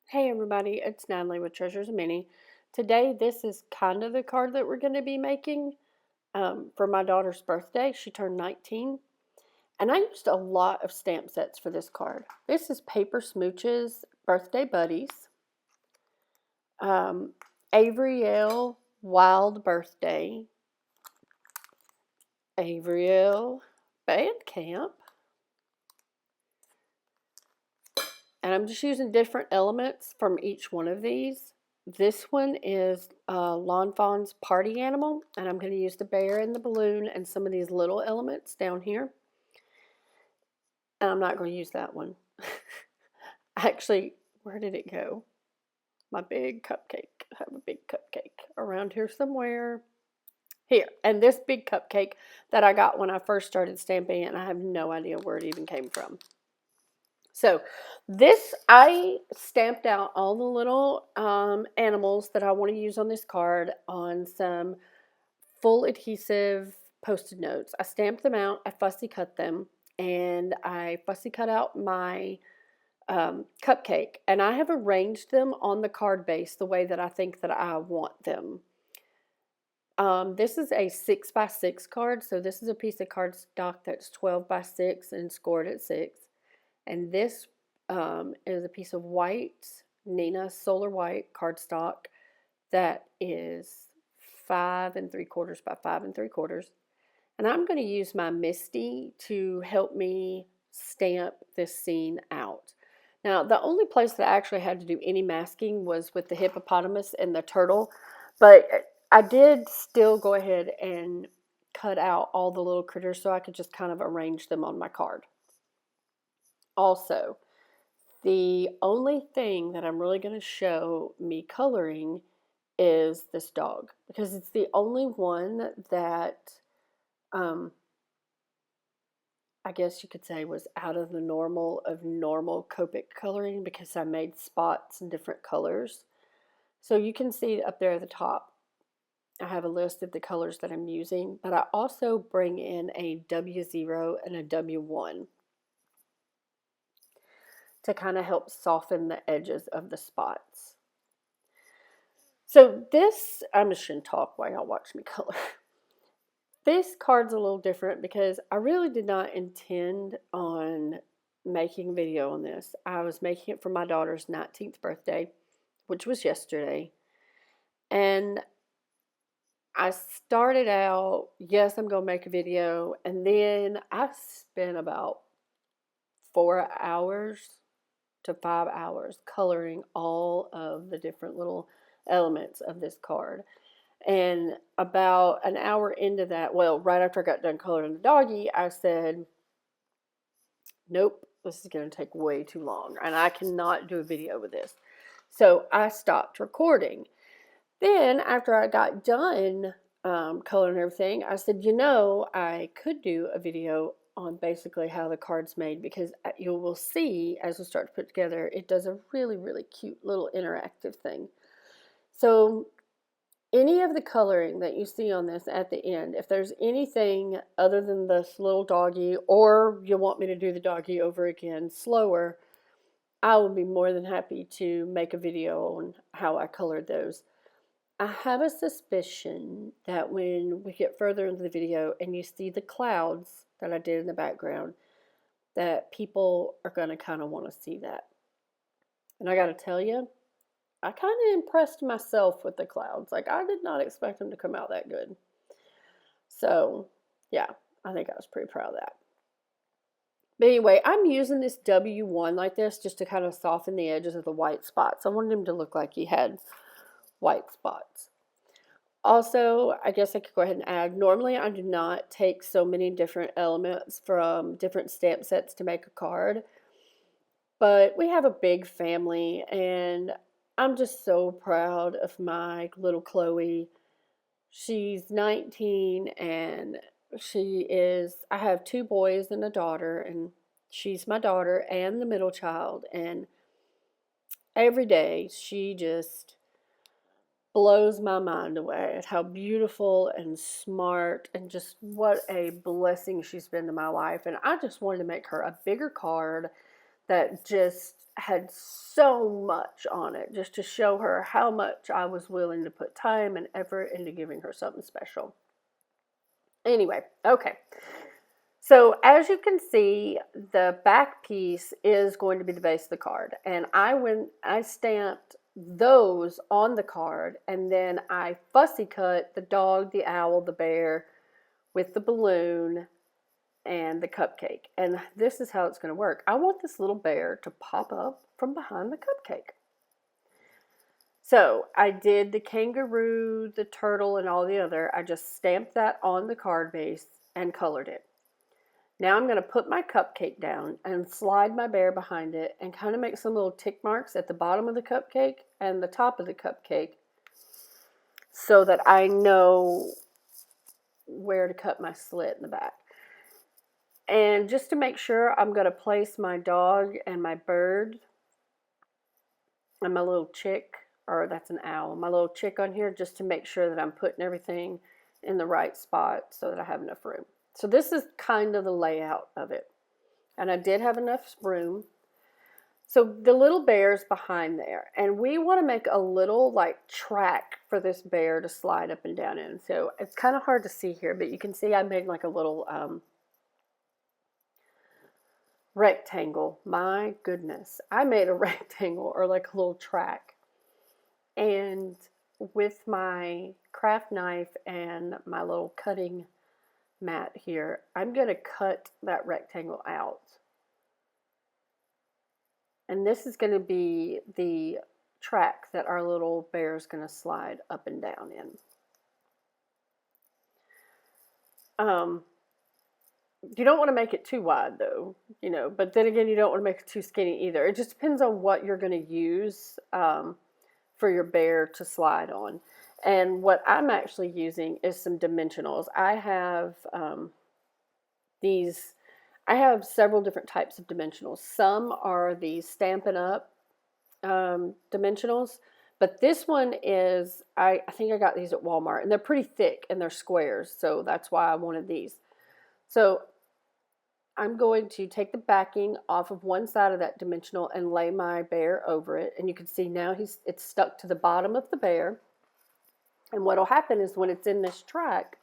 Hey everybody, it's Natalie with Treasures of Mini. Today, this is kind of the card that we're going to be making for my daughter's birthday. She turned 19, and I used a lot of stamp sets for this card. This is Paper Smooches Birthday Buddies, um, Avriel Wild Birthday, Avriel Band Camp, and I'm just using different elements from each one of these. This one is Lawn Fawn's Party Animal, and I'm going to use the bear and the balloon and some of these little elements down here. And I'm not going to use that one. Actually, where did it go? My big cupcake. I have a big cupcake around here somewhere. Here, and this big cupcake that I got when I first started stamping it, and I have no idea where it even came from. So this, I stamped out all the little animals that I want to use on this card on some full adhesive Post-it notes. I stamped them out, I fussy cut them, and I fussy cut out my cupcake. And I have arranged them on the card base the way that I think that I want them. This is a 6x6 card, so this is a piece of cardstock that's 12x6 and scored at 6. And this is a piece of white Nina Solar White cardstock that is 5 3/4 by 5 3/4. And I'm going to use my Misty to help me stamp this scene out. Now, the only place that I actually had to do any masking was with the hippopotamus and the turtle, but I did still go ahead and cut out all the little critters so I could just kind of arrange them on my card. Also, the only thing that I'm really going to show me coloring is this dog, because it's the only one that I guess you could say was out of the normal of normal copic coloring, because I made spots in different colors. So you can see up there at the top, I have a list of the colors that I'm using, but I also bring in a W0 and a W1 to kind of help soften the edges of the spots. So this, I'm just going to talk while y'all watch me color. This card's a little different because I really did not intend on making a video on this. I was making it for my daughter's 19th birthday, which was yesterday. And I started out, yes, I'm going to make a video. And then I spent about 4 hours to 5 hours coloring all of the different little elements of this card. And about an hour into that, well, right after I got done coloring the doggy, I said, nope, this is going to take way too long, and I cannot do a video with this. So I stopped recording. Then, after I got done coloring everything, I said, I could do a video on basically how the card's made, because you will see as we start to put together, it does a really, really cute little interactive thing. So any of the coloring that you see on this at the end, if there's anything other than this little doggy, or you want me to do the doggy over again slower, I will be more than happy to make a video on how I colored those. I have a suspicion that when we get further into the video and you see the clouds that I did in the background, that people are going to kind of want to see that. And I got to tell you, I kind of impressed myself with the clouds. Like, I did not expect them to come out that good. So, yeah, I think I was pretty proud of that. But anyway, I'm using this W1 like this just to kind of soften the edges of the white spots. I wanted him to look like he had white spots. Also, I guess I could go ahead and add, normally I do not take so many different elements from different stamp sets to make a card. But we have a big family, and I'm just so proud of my little Chloe. She's 19, and I have 2 boys and a daughter, and she's my daughter and the middle child. And every day she just blows my mind away at how beautiful and smart and just what a blessing she's been to my life. And I just wanted to make her a bigger card that just had so much on it just to show her how much I was willing to put time and effort into giving her something special. Anyway, okay. So as you can see, the back piece is going to be the base of the card. And I stamped those on the card, and then I fussy cut the dog, the owl, the bear with the balloon and the cupcake. And this is how it's going to work. I want this little bear to pop up from behind the cupcake. So I did the kangaroo, the turtle, and all the other. I just stamped that on the card base and colored it. Now I'm going to put my cupcake down and slide my bear behind it and kind of make some little tick marks at the bottom of the cupcake and the top of the cupcake so that I know where to cut my slit in the back. And just to make sure, I'm going to place my dog and my bird and my little chick, or that's an owl, my little chick on here, just to make sure that I'm putting everything in the right spot so that I have enough room. So this is kind of the layout of it. And I did have enough room. So the little bear's behind there. And we want to make a little like track for this bear to slide up and down in. So it's kind of hard to see here, but you can see I made like a little rectangle. My goodness. I made a rectangle, or like a little track. And with my craft knife and my little cutting mat here, I'm going to cut that rectangle out. And this is going to be the track that our little bear is going to slide up and down in. You don't want to make it too wide though, you know, but then again, you don't want to make it too skinny either. It just depends on what you're going to use for your bear to slide on. And what I'm actually using is some dimensionals. I have I have several different types of dimensionals. Some are these Stampin' Up dimensionals, but this one is, I think I got these at Walmart, and they're pretty thick and they're squares, so that's why I wanted these. So I'm going to take the backing off of one side of that dimensional and lay my bear over it, and you can see now it's stuck to the bottom of the bear. And what will happen is when it's in this track,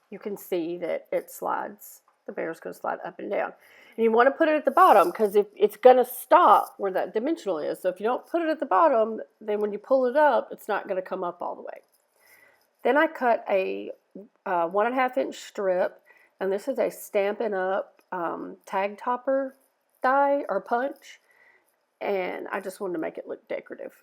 you can see that it slides. The bear's going to slide up and down. And you want to put it at the bottom because if it's going to stop where that dimensional is. So if you don't put it at the bottom, then when you pull it up, it's not going to come up all the way. Then I cut a 1.5 inch strip, and this is a Stampin' Up tag topper die or punch. And I just wanted to make it look decorative.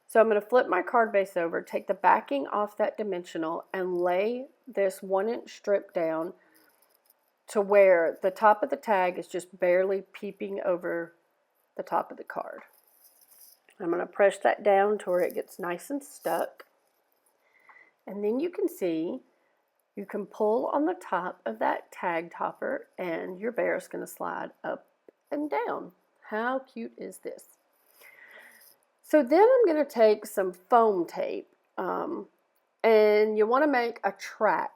So I'm going to flip my card base over, take the backing off that dimensional, and lay this 1 inch strip down to where the top of the tag is just barely peeping over the top of the card. I'm going to press that down to where it gets nice and stuck. And then you can see you can pull on the top of that tag topper and your bear is going to slide up and down. How cute is this? So then I'm going to take some foam tape, and you want to make a track,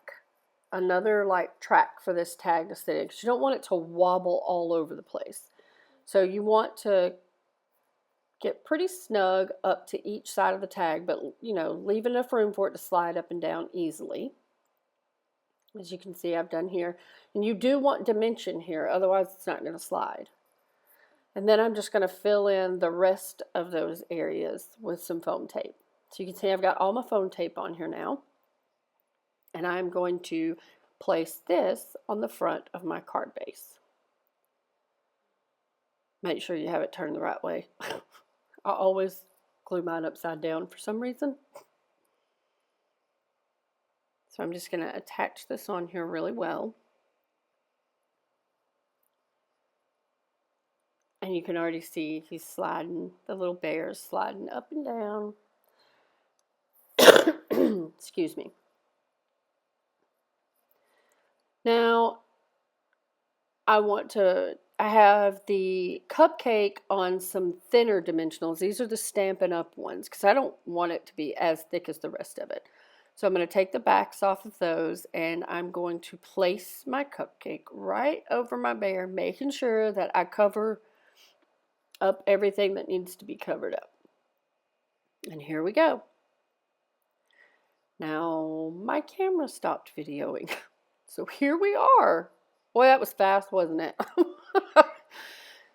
another like track for this tag to sit in, because you don't want it to wobble all over the place. So you want to get pretty snug up to each side of the tag, but you know, leave enough room for it to slide up and down easily. As you can see, I've done here. And you do want dimension here, otherwise it's not going to slide. And then I'm just going to fill in the rest of those areas with some foam tape. So you can see I've got all my foam tape on here now. And I'm going to place this on the front of my card base. Make sure you have it turned the right way. I always glue mine upside down for some reason. So I'm just going to attach this on here really well. And you can already see he's sliding, the little bear's sliding up and down. Excuse me. Now, I have the cupcake on some thinner dimensionals. These are the Stampin' Up ones because I don't want it to be as thick as the rest of it. So I'm going to take the backs off of those and I'm going to place my cupcake right over my bear, making sure that I cover up everything that needs to be covered up. And here we go. Now my camera stopped videoing. So here we are. Boy, that was fast, wasn't it?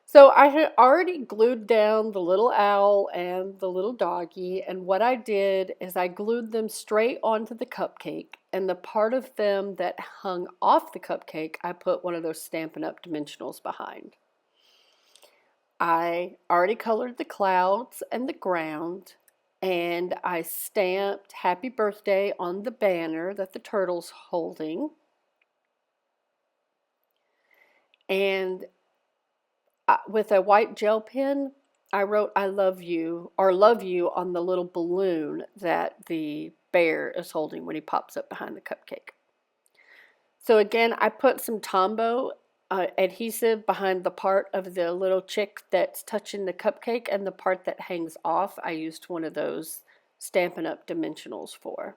So I had already glued down the little owl and the little doggy, and what I did is I glued them straight onto the cupcake, and the part of them that hung off the cupcake, I put one of those Stampin' Up! Dimensionals behind. I already colored the clouds and the ground, and I stamped Happy Birthday on the banner that the turtle's holding. And with a white gel pen, I wrote I love you, or love you, on the little balloon that the bear is holding when he pops up behind the cupcake. So again, I put some Tombow adhesive behind the part of the little chick that's touching the cupcake, and the part that hangs off, I used one of those Stampin' Up! Dimensionals for.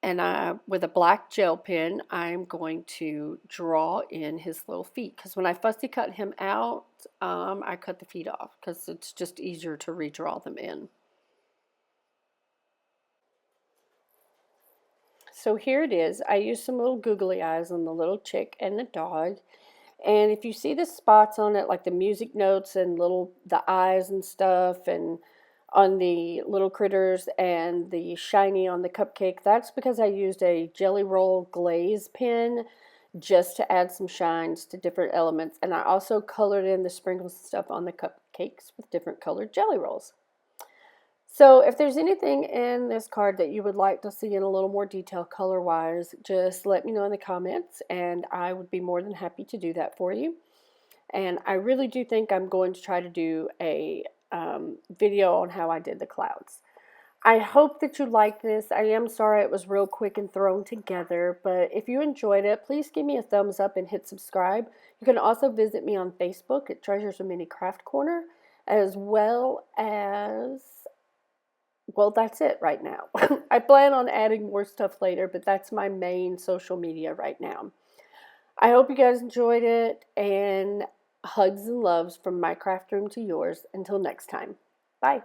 And with a black gel pen, I'm going to draw in his little feet. Because when I fussy cut him out, I cut the feet off because it's just easier to redraw them in. So here it is. I used some little googly eyes on the little chick and the dog. And if you see the spots on it, like the music notes and the eyes and stuff, and on the little critters and the shiny on the cupcake, that's because I used a Jelly Roll glaze pen just to add some shines to different elements. And I also colored in the sprinkles and stuff on the cupcakes with different colored Jelly Rolls. So if there's anything in this card that you would like to see in a little more detail color-wise, just let me know in the comments, and I would be more than happy to do that for you. And I really do think I'm going to try to do a video on how I did the clouds. I hope that you like this. I am sorry it was real quick and thrown together, but if you enjoyed it, please give me a thumbs up and hit subscribe. You can also visit me on Facebook at Treasures of Mini Craft Corner, as well as, well, that's it right now. I plan on adding more stuff later, but that's my main social media right now. I hope you guys enjoyed it, and hugs and loves from my craft room to yours. Until next time. Bye.